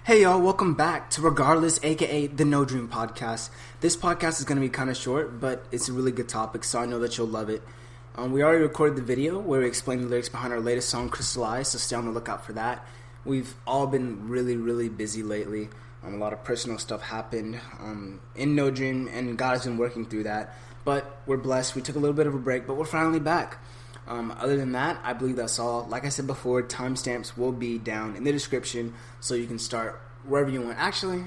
Hey y'all, welcome back to Regardless, aka the NoDream podcast. This podcast is going to be kind of short, but it's a really good topic, so I know that you'll love it. We already recorded the video where we explain the lyrics behind our latest song, Crystallize, so stay on the lookout for that. We've all been really busy lately. A lot of personal stuff happened in NoDream, and God has been working through that. But we're blessed. We took a little bit of a break, but we're finally back. Other than that, I believe that's all. Like I said before, timestamps will be down in the description so you can start wherever you want. Actually,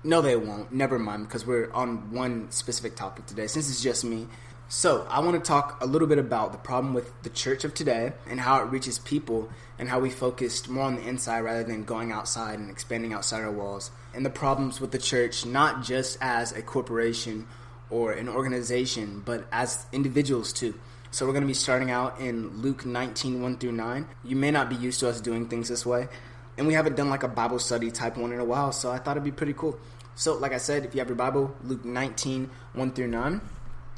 no they won't. Never mind, because we're on one specific topic today since it's just me. So I want to talk a little bit about the problem with the church of today and how it reaches people and how we focused more on the inside rather than going outside and expanding outside our walls. And the problems with the church, not just as a corporation or an organization, but as individuals too. So we're going to be starting out in Luke 19, 1 through 9. You may not be used to us doing things this way. And we haven't done like a Bible study type one in a while, so I thought it'd be pretty cool. So like I said, if you have your Bible, Luke 19, 1 through 9,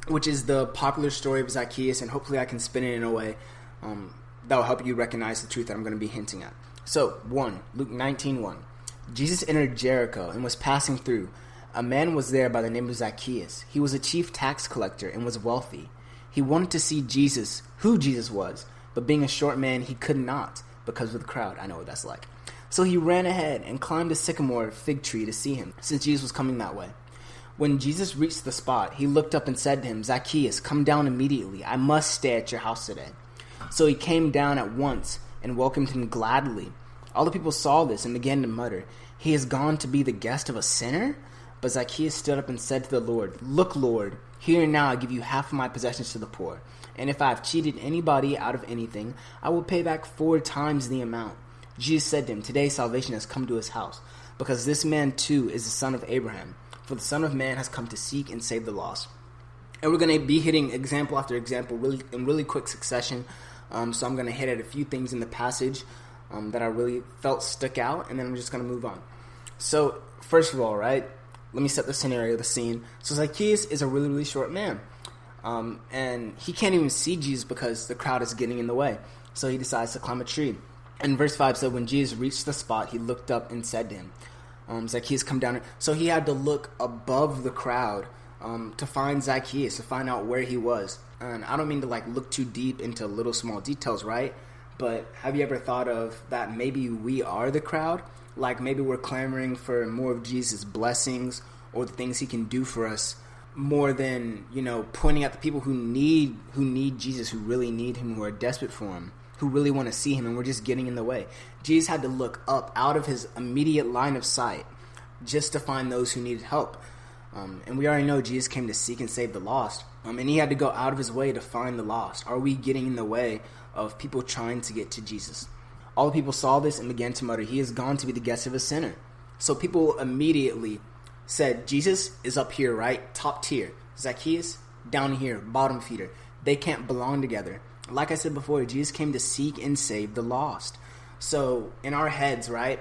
which is the popular story of Zacchaeus, and hopefully I can spin it in a way that will help you recognize the truth that I'm going to be hinting at. So, Luke 19, 1. Jesus entered Jericho and was passing through. A man was there by the name of Zacchaeus. He was a chief tax collector and was wealthy. He wanted to see Jesus, who Jesus was, but being a short man, he could not because of the crowd. I know what that's like. So he ran ahead and climbed a sycamore fig tree to see him, since Jesus was coming that way. When Jesus reached the spot, he looked up and said to him, "Zacchaeus, come down immediately. I must stay at your house today." So he came down at once and welcomed him gladly. All the people saw this and began to mutter, "He has gone to be the guest of a sinner?" But Zacchaeus stood up and said to the Lord, "Look, Lord, here and now I give you half of my possessions to the poor. And if I have cheated anybody out of anything, I will pay back 4 times the amount." Jesus said to him, "Today salvation has come to his house, because this man too is the son of Abraham. For the Son of Man has come to seek and save the lost." And we're going to be hitting example after example in really quick succession. So I'm going to hit at a few things in the passage that I really felt stuck out, and then I'm just going to move on. So first of all, right, let me set the scenario, the scene. So Zacchaeus is a really short man. And he can't even see Jesus because the crowd is getting in the way. So he decides to climb a tree. And verse 5 said, when Jesus reached the spot, he looked up and said to him, Zacchaeus, come down. So he had to look above the crowd to find Zacchaeus, to find out where he was. And I don't mean to look too deep into little small details, right? But have you ever thought of that maybe we are the crowd? Like maybe we're clamoring for more of Jesus' blessings or the things he can do for us more than, pointing at the people who need Jesus, who really need him, who are desperate for him, who really want to see him, and we're just getting in the way. Jesus had to look up out of his immediate line of sight just to find those who needed help. And we already know Jesus came to seek and save the lost. And he had to go out of his way to find the lost. Are we getting in the way of people trying to get to Jesus? All the people saw this and began to mutter, "He has gone to be the guest of a sinner." So people immediately said, Jesus is up here, right? Top tier. Zacchaeus, down here, bottom feeder. They can't belong together. Like I said before, Jesus came to seek and save the lost. So in our heads, right,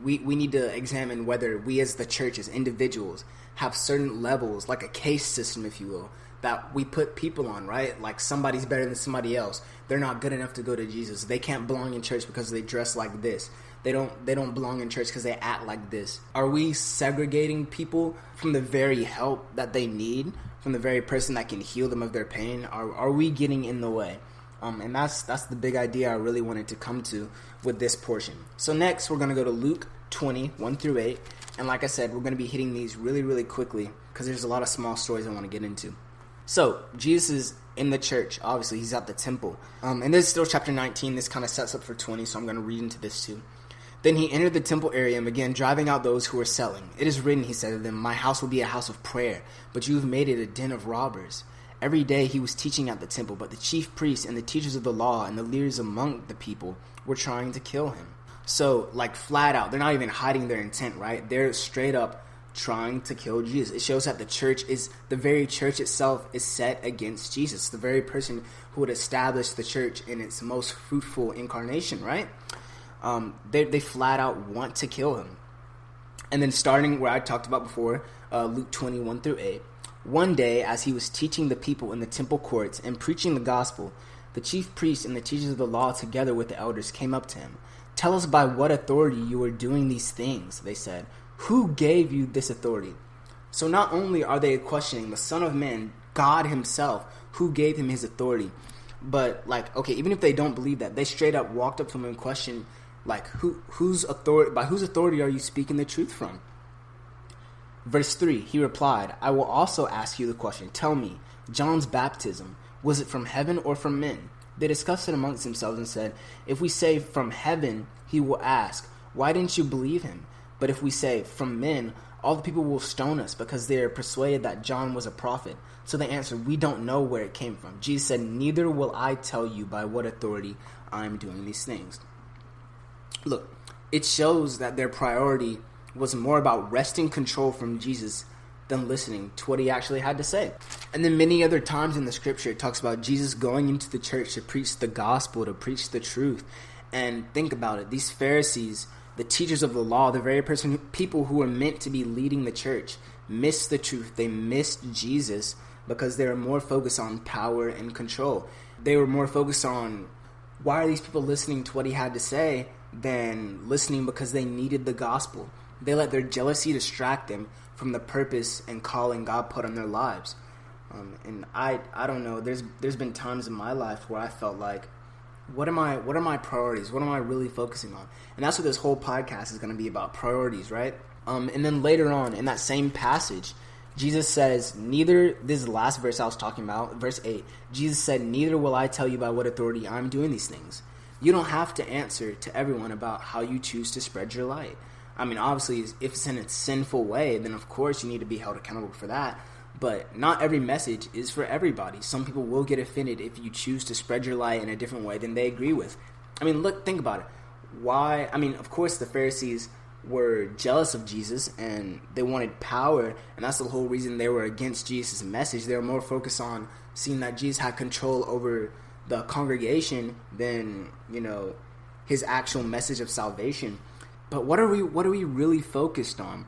we need to examine whether we as the church, as individuals, have certain levels, like a case system, if you will, that we put people on, right? Like somebody's better than somebody else. They're not good enough to go to Jesus. They can't belong in church because they dress like this. They don't belong in church because they act like this. Are we segregating people from the very help that they need, from the very person that can heal them of their pain? Are we getting in the way? And that's the big idea I really wanted to come to with this portion. So next, we're going to go to Luke 20, 1 through 8. And like I said, we're going to be hitting these really quickly because there's a lot of small stories I want to get into. So Jesus is in the church. Obviously, he's at the temple. And this is still chapter 19. This kind of sets up for 20, so I'm going to read into this too. Then he entered the temple area and began driving out those who were selling. "It is written," he said to them, "My house will be a house of prayer, but you have made it a den of robbers." Every day he was teaching at the temple, but the chief priests and the teachers of the law and the leaders among the people were trying to kill him. So, flat out, they're not even hiding their intent, right? They're straight up trying to kill Jesus. It shows that the very church itself is set against Jesus, the very person who would establish the church in its most fruitful incarnation, right? They flat out want to kill him. And then starting where I talked about before, Luke 21 through 8. One day, as he was teaching the people in the temple courts and preaching the gospel, the chief priests and the teachers of the law together with the elders came up to him. "Tell us by what authority you are doing these things," they said. "Who gave you this authority?" So not only are they questioning the Son of Man, God himself, who gave him his authority, but like, okay, even if they don't believe that, they straight up walked up to him and questioned, like, whose authority are you speaking the truth from? Verse 3, he replied, "I will also ask you the question. Tell me, John's baptism, was it from heaven or from men?" They discussed it amongst themselves and said, "If we say from heaven, he will ask, 'Why didn't you believe him?' But if we say from men, all the people will stone us because they are persuaded that John was a prophet." So they answered, "We don't know where it came from." Jesus said, "Neither will I tell you by what authority I'm doing these things." Look, it shows that their priority was more about wresting control from Jesus than listening to what he actually had to say. And then many other times in the scripture, it talks about Jesus going into the church to preach the gospel, to preach the truth. And think about it. These Pharisees, the teachers of the law, the very people who were meant to be leading the church, missed the truth. They missed Jesus because they were more focused on power and control. They were more focused on, why are these people listening to what he had to say, than listening because they needed the gospel. They let their jealousy distract them from the purpose and calling God put on their lives. And I don't know. There's been times in my life where I felt like, what are my priorities? What am I really focusing on? And that's what this whole podcast is going to be about, priorities, right? And then later on in that same passage, Jesus says, this is the last verse I was talking about, verse 8. Jesus said, "Neither will I tell you by what authority I'm doing these things." You don't have to answer to everyone about how you choose to spread your light. I mean, obviously, if it's in a sinful way, then of course you need to be held accountable for that. But not every message is for everybody. Some people will get offended if you choose to spread your light in a different way than they agree with. I mean, think about it. Why? I mean, of course the Pharisees were jealous of Jesus and they wanted power, and that's the whole reason they were against Jesus' message. They were more focused on seeing that Jesus had control over the congregation than, his actual message of salvation. But what are we really focused on?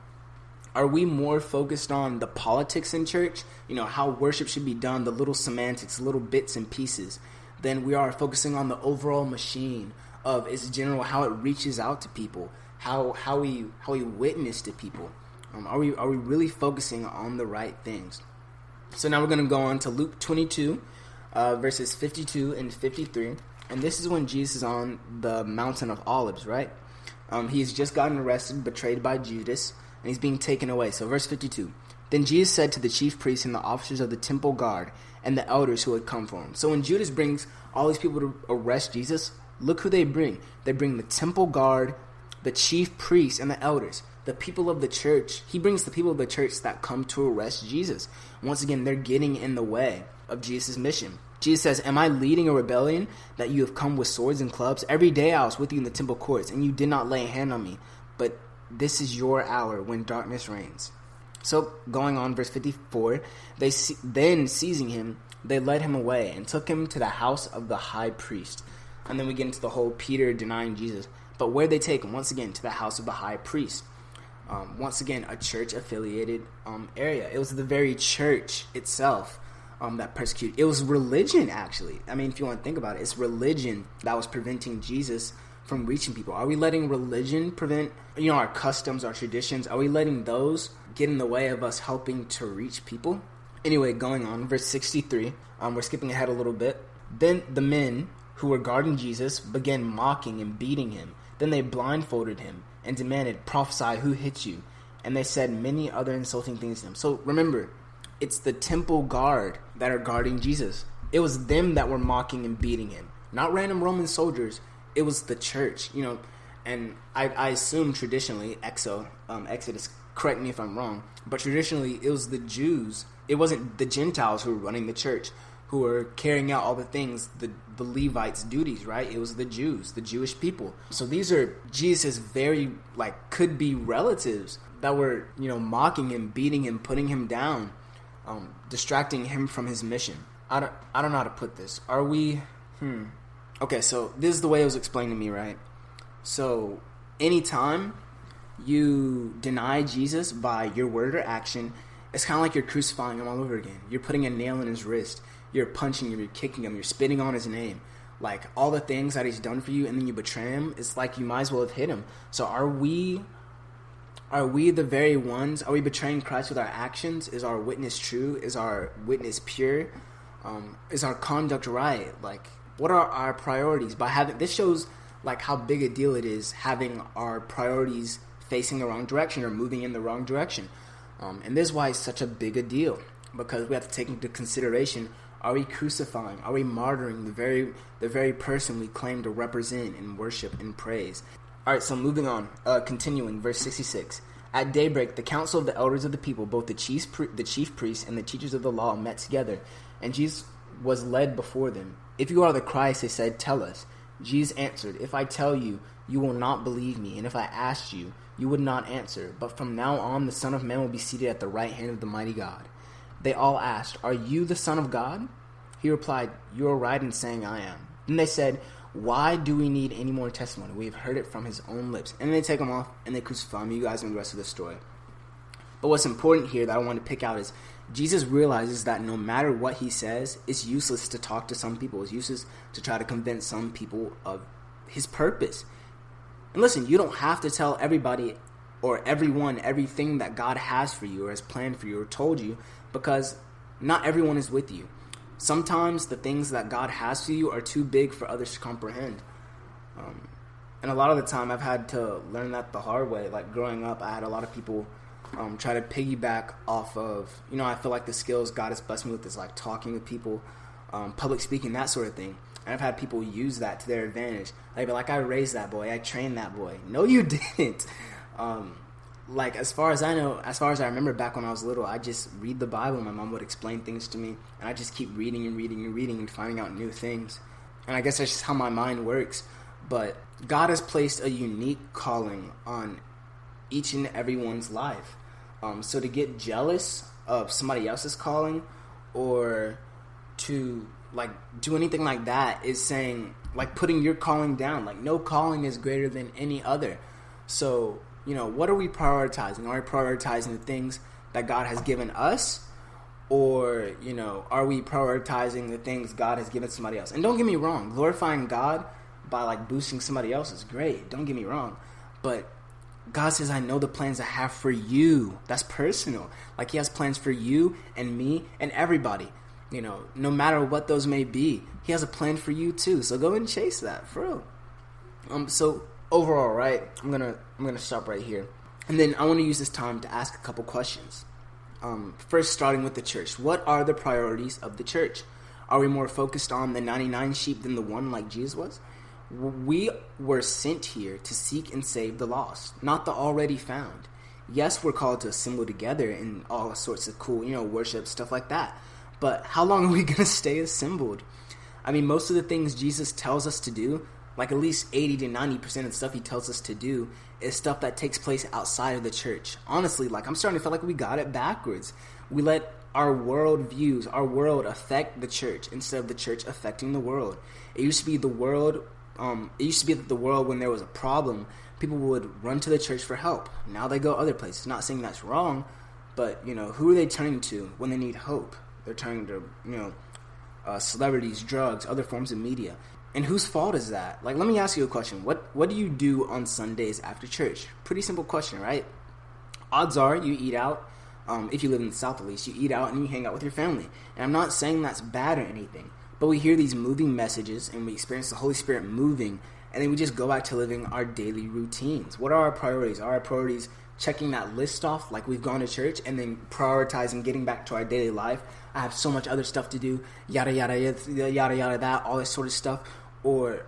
Are we more focused on the politics in church, how worship should be done, the little semantics, little bits and pieces, than we are focusing on the overall machine of its general, how it reaches out to people, how we witness to people? Are we really focusing on the right things? So now we're going to go on to Luke 22, verses 52 and 53, and this is when Jesus is on the Mountain of Olives, right? He's just gotten arrested, betrayed by Judas, and he's being taken away. So verse 52, "Then Jesus said to the chief priests and the officers of the temple guard and the elders who had come for him." So when Judas brings all these people to arrest Jesus, look who they bring. They bring the temple guard, the chief priests, and the elders, the people of the church. He brings the people of the church that come to arrest Jesus. Once again, they're getting in the way of Jesus' mission. Jesus says, "Am I leading a rebellion that you have come with swords and clubs? Every day I was with you in the temple courts, and you did not lay a hand on me. But this is your hour when darkness reigns." So going on, verse 54, then seizing him, they led him away and took him to the house of the high priest. And then we get into the whole Peter denying Jesus. But where they take him? Once again, to the house of the high priest. Once again, a church-affiliated area. It was the very church itself that persecuted. It was religion, actually. I mean, if you want to think about it, it's religion that was preventing Jesus from reaching people. Are we letting religion prevent, our customs, our traditions? Are we letting those get in the way of us helping to reach people? Anyway, going on, verse 63, we're skipping ahead a little bit. "Then the men who were guarding Jesus began mocking and beating him. Then they blindfolded him and demanded, 'Prophesy, who hit you?' And they said many other insulting things to him." So remember, it's the temple guard that are guarding Jesus. It was them that were mocking and beating him, not random Roman soldiers. It was the church, and I assume traditionally, Exodus, correct me if I'm wrong, but traditionally it was the Jews. It wasn't the Gentiles who were running the church, who were carrying out all the things, the Levites' duties, right? It was the Jews, the Jewish people. So these are Jesus' very, could be relatives that were, mocking him, beating him, putting him down, distracting him from his mission. I don't know how to put this. Are we... Okay, so this is the way it was explained to me, right? So anytime you deny Jesus by your word or action, it's kind of like you're crucifying him all over again. You're putting a nail in his wrist. You're punching him, you're kicking him, you're spitting on his name. like all the things that he's done for you, and then you betray him, it's like you might as well have hit him. So are we the very ones? Are we betraying Christ with our actions? Is our witness true? Is our witness pure? Is our conduct right? Like, what are our priorities? By having this shows like how big a deal it is having our priorities facing the wrong direction or moving in the wrong direction. And this is why it's such a big a deal, because we have to take into consideration: are we crucifying? Are we martyring the very person we claim to represent in worship and praise? All right, so moving on, continuing, verse 66. At daybreak, the council of the elders of the people, both the chief priests and the teachers of the law, met together, and Jesus was led before them. If you are the Christ, they said, tell us. Jesus answered, if I tell you, you will not believe me, and if I asked you, you would not answer. But from now on, the Son of Man will be seated at the right hand of the mighty God. They all asked, are you the Son of God? He replied, you are right in saying I am. Then they said, why do we need any more testimony? We have heard it from his own lips. And then they take him off and they crucify him. You guys know the rest of the story. But what's important here that I want to pick out is Jesus realizes that no matter what he says, it's useless to talk to some people. It's useless to try to convince some people of his purpose. And listen, you don't have to tell everybody or everyone everything that God has for you or has planned for you or told you, because not everyone is with you. Sometimes the things that God has for you are too big for others to comprehend. And a lot of the time I've had to learn that the hard way. Like growing up, I had a lot of people try to piggyback off of, I feel like the skills God has blessed me with is like talking with people, public speaking, that sort of thing. And I've had people use that to their advantage. They'd be like, I raised that boy, I trained that boy. No, you didn't. Like, as far as I know, as far as I remember back when I was little, I just read the Bible. My mom would explain things to me, and I just keep reading and reading and reading and finding out new things. And I guess that's just how my mind works. But God has placed a unique calling on each and everyone's life. So to get jealous of somebody else's calling or to, like, do anything like that is saying, like, putting your calling down. Like, no calling is greater than any other. So, what are we prioritizing? Are we prioritizing the things that God has given us? Or, are we prioritizing the things God has given somebody else? And don't get me wrong, glorifying God by, like, boosting somebody else is great. Don't get me wrong. But God says, I know the plans I have for you. That's personal. Like, he has plans for you and me and everybody. No matter what those may be, he has a plan for you too. So go and chase that, for real. So overall, right, I'm gonna stop right here, and then I want to use this time to ask a couple questions. First, starting with the church. What are the priorities of the church? Are we more focused on the 99 sheep than the one, like Jesus was? We were sent here to seek and save the lost, not the already found. Yes, we're called to assemble together and all sorts of cool, worship, stuff like that. But how long are we going to stay assembled? I mean, most of the things Jesus tells us to do, like at least 80 to 90% of the stuff he tells us to do, is stuff that takes place outside of the church. Honestly, like, I'm starting to feel like we got it backwards. We let our world views, our world affect the church instead of the church affecting the world. It used to be the world, that the world, when there was a problem, people would run to the church for help. Now they go other places. Not saying that's wrong, but, who are they turning to when they need hope? They're turning to, celebrities, drugs, other forms of media. And whose fault is that? Like, let me ask you a question. What do you do on Sundays after church? Pretty simple question, right? Odds are you eat out. If you live in the South, at least, you eat out and you hang out with your family. And I'm not saying that's bad or anything, but we hear these moving messages and we experience the Holy Spirit moving, and then we just go back to living our daily routines. What are our priorities? Are our priorities checking that list off like we've gone to church and then prioritizing getting back to our daily life? I have so much other stuff to do, yada, yada, yada, yada, yada, that, all this sort of stuff. Or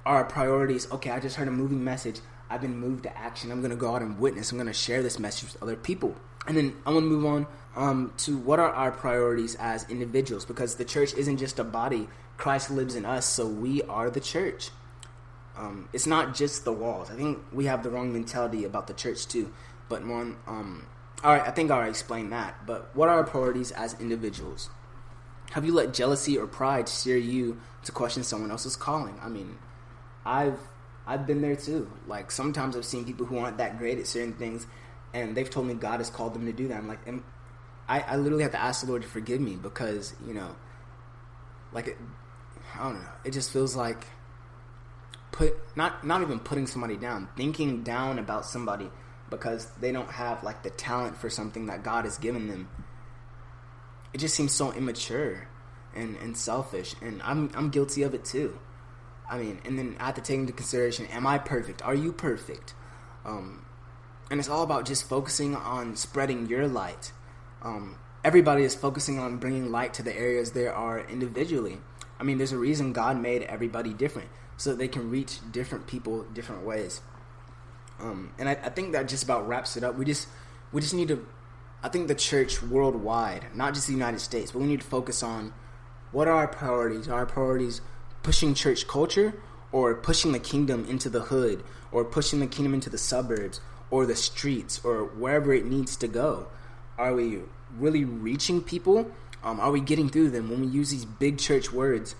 are our priorities, okay, I just heard a moving message. I've been moved to action. I'm going to go out and witness. I'm going to share this message with other people. And then I want to move on to what are our priorities as individuals, because the church isn't just a body. Christ lives in us, so we are the church. It's not just the walls. I think we have the wrong mentality about the church too. But all right, I think I already explained that. But what are our priorities as individuals? Have you let jealousy or pride steer you to question someone else's calling? I mean, I've been there too. Like, sometimes I've seen people who aren't that great at certain things, and they've told me God has called them to do that. I'm like, I literally have to ask the Lord to forgive me, because, like, I don't know. It just feels like not even putting somebody down, thinking down about somebody because they don't have like the talent for something that God has given them. It just seems so immature and selfish, and I'm guilty of it too. I mean, and then I have to take into consideration: am I perfect? Are you perfect? And it's all about just focusing on spreading your light. Everybody is focusing on bringing light to the areas they are individually. I mean, there's a reason God made everybody different, so that they can reach different people different ways. And I think that just about wraps it up. We just need to, I think the church worldwide, not just the United States, but we need to focus on what are our priorities. Are our priorities pushing church culture, or pushing the kingdom into the hood, or pushing the kingdom into the suburbs, or the streets, or wherever it needs to go? Are we really reaching people? Are we getting through them when we use these big church words?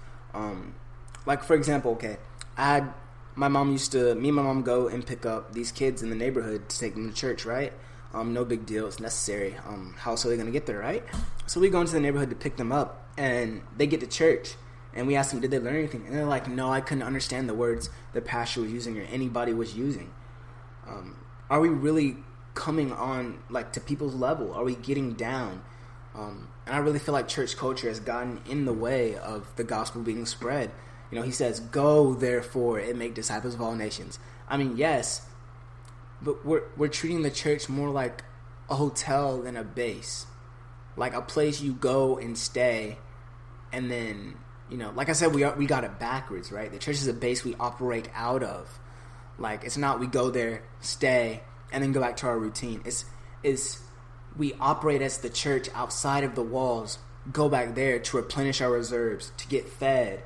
Like, for example, okay, me and my mom go and pick up these kids in the neighborhood to take them to church, right? No big deal, it's necessary. How else are they going to get there, right? So we go into the neighborhood to pick them up, and they get to church, and we ask them, did they learn anything? And they're like, no, I couldn't understand the words the pastor was using or anybody was using. Are we really coming on like to people's level? Are we getting down? And I really feel like church culture has gotten in the way of the gospel being spread. You know, he says, go therefore and make disciples of all nations. I mean, yes, but we're treating the church more like a hotel than a base, like a place you go and stay, and then, you know, like I said, we got it backwards, right? The church is a base we operate out of. Like, it's not we go there, stay, and then go back to our routine. It's we operate as the church outside of the walls, go back there to replenish our reserves, to get fed,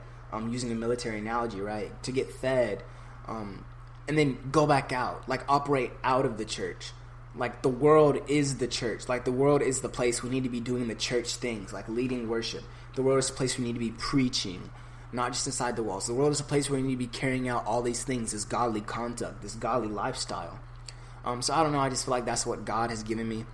using a military analogy, right? To get fed, and then go back out, like operate out of the church. Like, the world is the church. Like, the world is the place we need to be doing the church things, like leading worship. The world is a place we need to be preaching, not just inside the walls. The world is a place where we need to be carrying out all these things, this godly conduct, this godly lifestyle. So I don't know, I just feel like that's what God has given me.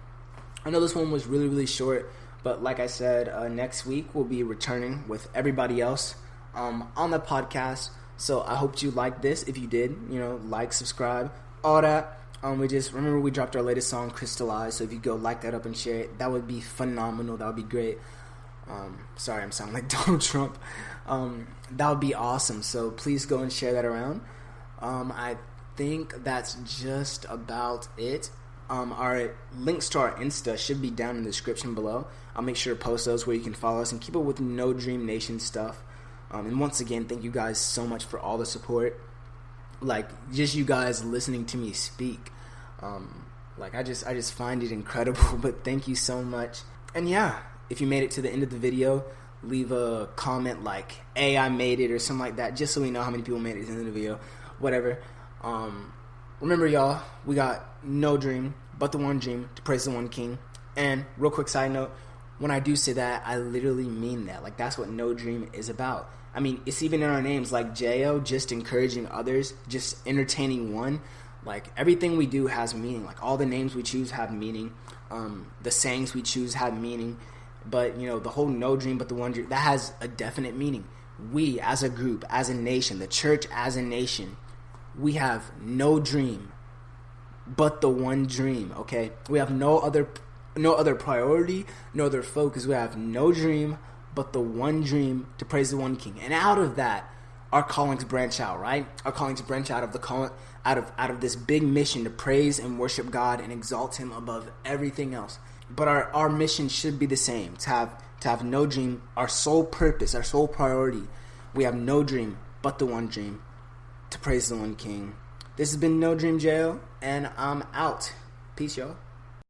I know this one was really, really short, but like I said, next week we'll be returning with everybody else on the podcast. So I hope you liked this. If you did, you know, like, subscribe, all that. We dropped our latest song, Crystallize. So if you go like that up and share it, that would be phenomenal. That would be great. Sorry, I'm sounding like Donald Trump. That would be awesome. So please go and share that around. I think that's just about it. Our links to our Insta should be down in the description below. I'll make sure to post those where you can follow us and keep up with NoDream Nation stuff. And once again, thank you guys so much for all the support. Like, just you guys listening to me speak. I just find it incredible. But thank you so much. And yeah, if you made it to the end of the video, leave a comment like, hey, I made it, or something like that, just so we know how many people made it to the end of the video. Whatever. Remember, y'all, we got no dream but the one dream, to praise the one king. And real quick side note, when I do say that, I literally mean that. Like, that's what no dream is about. I mean, it's even in our names, like J.O., just encouraging others, just entertaining one. Like, everything we do has meaning. Like, all the names we choose have meaning. The sayings we choose have meaning. But, you know, the whole no dream but the one dream, that has a definite meaning. We, as a group, as a nation, the church as a nation, we have no dream but the one dream, okay? We have no other priority, no other focus. We have no dream but the one dream, to praise the one king. And out of that, our callings branch out, right? Our callings branch out of the call, out of this big mission to praise and worship God and exalt him above everything else. But our mission should be the same, to have no dream, our sole purpose, our sole priority. We have no dream but the one dream, to praise the one king. This has been No Dream Jail, and I'm out. Peace, y'all.